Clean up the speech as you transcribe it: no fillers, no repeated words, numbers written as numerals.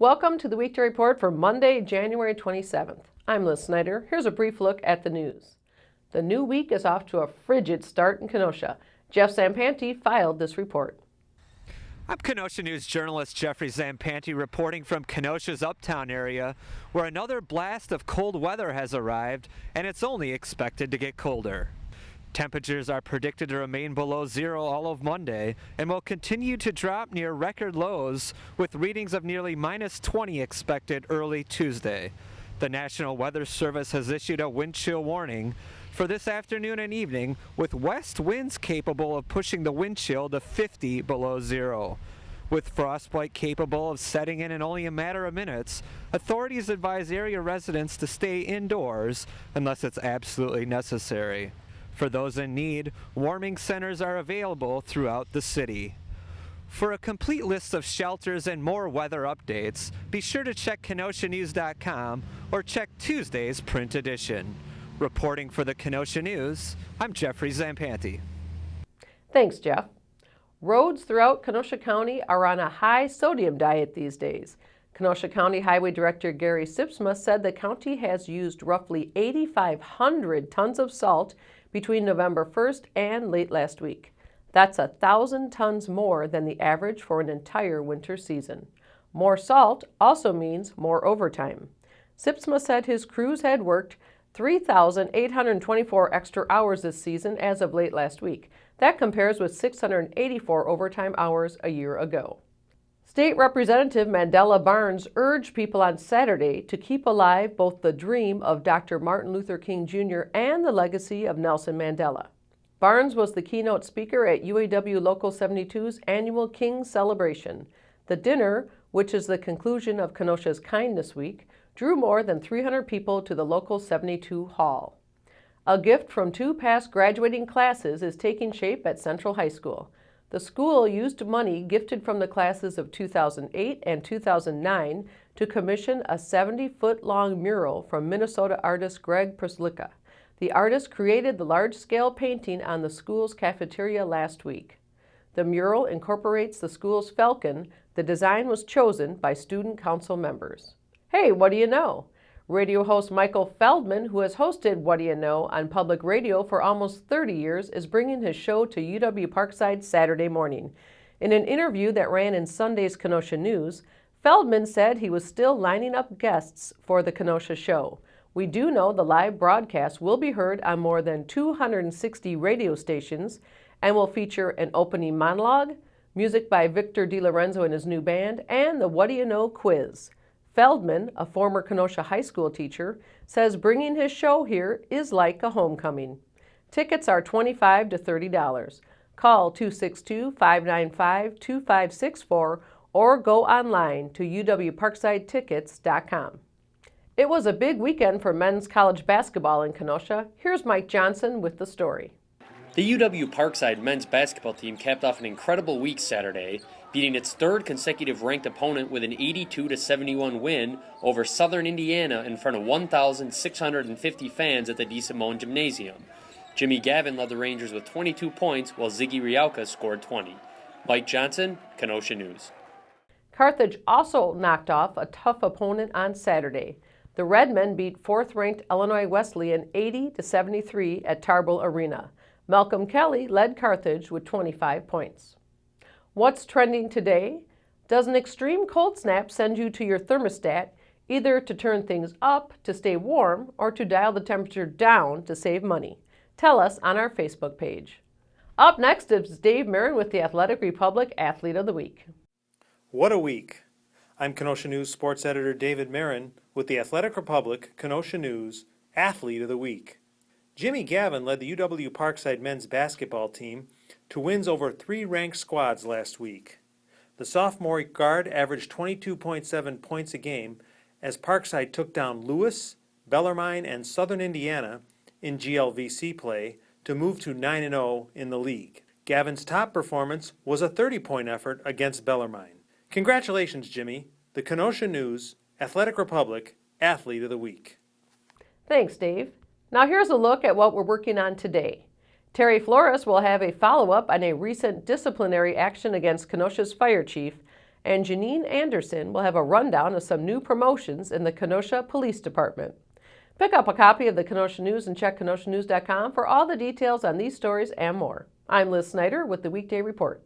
Welcome to the Weekday Report for Monday, January 27th. I'm Liz Snyder. Here's a brief look at the news. The new week is off to a frigid start in Kenosha. Jeff Zampanti filed this report. I'm Kenosha News journalist Jeffrey Zampanti reporting from Kenosha's uptown area, where another blast of cold weather has arrived, and it's only expected to get colder. Temperatures are predicted to remain below zero all of Monday and will continue to drop near record lows, with readings of nearly -20 expected early Tuesday. The National Weather Service has issued a wind chill warning for this afternoon and evening, with west winds capable of pushing the wind chill to 50 below zero. With frostbite capable of setting in only a matter of minutes, authorities advise area residents to stay indoors unless it's absolutely necessary. For those in need, warming centers are available throughout the city. For a complete list of shelters and more weather updates, be sure to check KenoshaNews.com or check Tuesday's print edition. Reporting for the Kenosha News, I'm Jeffrey Zampanti. Thanks, Jeff. Roads throughout Kenosha County are on a high sodium diet these days. Kenosha County Highway Director Gary Sipsma said the county has used roughly 8,500 tons of salt between November 1st and late last week. That's 1,000 tons more than the average for an entire winter season. More salt also means more overtime. Sipsma said his crews had worked 3,824 extra hours this season as of late last week. That compares with 684 overtime hours a year ago. State Representative Mandela Barnes urged people on Saturday to keep alive both the dream of Dr. Martin Luther King Jr. and the legacy of Nelson Mandela. Barnes was the keynote speaker at UAW Local 72's annual King Celebration. The dinner, which is the conclusion of Kenosha's Kindness Week, drew more than 300 people to the Local 72 Hall. A gift from two past graduating classes is taking shape at Central High School. The school used money gifted from the classes of 2008 and 2009 to commission a 70-foot-long mural from Minnesota artist Greg Perslicka. The artist created the large-scale painting on the school's cafeteria last week. The mural incorporates the school's falcon. The design was chosen by student council members. Hey, what do you know? Radio host Michael Feldman, who has hosted What Do You Know on public radio for almost 30 years, is bringing his show to UW Parkside Saturday morning. In an interview that ran in Sunday's Kenosha News, Feldman said he was still lining up guests for the Kenosha show. We do know the live broadcast will be heard on more than 260 radio stations and will feature an opening monologue, music by Victor DiLorenzo and his new band, and the What Do You Know quiz. Feldman, a former Kenosha high school teacher, says bringing his show here is like a homecoming. Tickets are $25 to $30. Call 262-595-2564 or go online to uwparksidetickets.com. It was a big weekend for men's college basketball in Kenosha. Here's Mike Johnson with the story. The UW Parkside men's basketball team capped off an incredible week Saturday, beating its third consecutive ranked opponent with an 82-71 win over Southern Indiana in front of 1,650 fans at the DeSimone Gymnasium. Jimmy Gavin led the Rangers with 22 points, while Ziggy Rialka scored 20. Mike Johnson, Kenosha News. Carthage also knocked off a tough opponent on Saturday. The Redmen beat fourth-ranked Illinois Wesleyan 80-73 at Tarbell Arena. Malcolm Kelly led Carthage with 25 points. What's trending today? Does an extreme cold snap send you to your thermostat, either to turn things up to stay warm or to dial the temperature down to save money? Tell us on our Facebook page. Up next is Dave Marin with the Athletic Republic Athlete of the Week. What a week! I'm Kenosha News sports editor David Marin with the Athletic Republic Kenosha News Athlete of the Week. Jimmy Gavin led the UW Parkside men's basketball team to wins over three ranked squads last week. The sophomore guard averaged 22.7 points a game as Parkside took down Lewis, Bellarmine, and Southern Indiana in GLVC play to move to 9-0 in the league. Gavin's top performance was a 30-point effort against Bellarmine. Congratulations, Jimmy, the Kenosha News Athletic Republic Athlete of the Week. Thanks, Dave. Now here's a look at what we're working on today. Terry Flores will have a follow-up on a recent disciplinary action against Kenosha's fire chief, And Janine Anderson will have a rundown of some new promotions in the Kenosha Police Department. Pick up a copy of the Kenosha News and check kenoshanews.com for all the details on these stories and more. I'm Liz Snyder with the Weekday Report.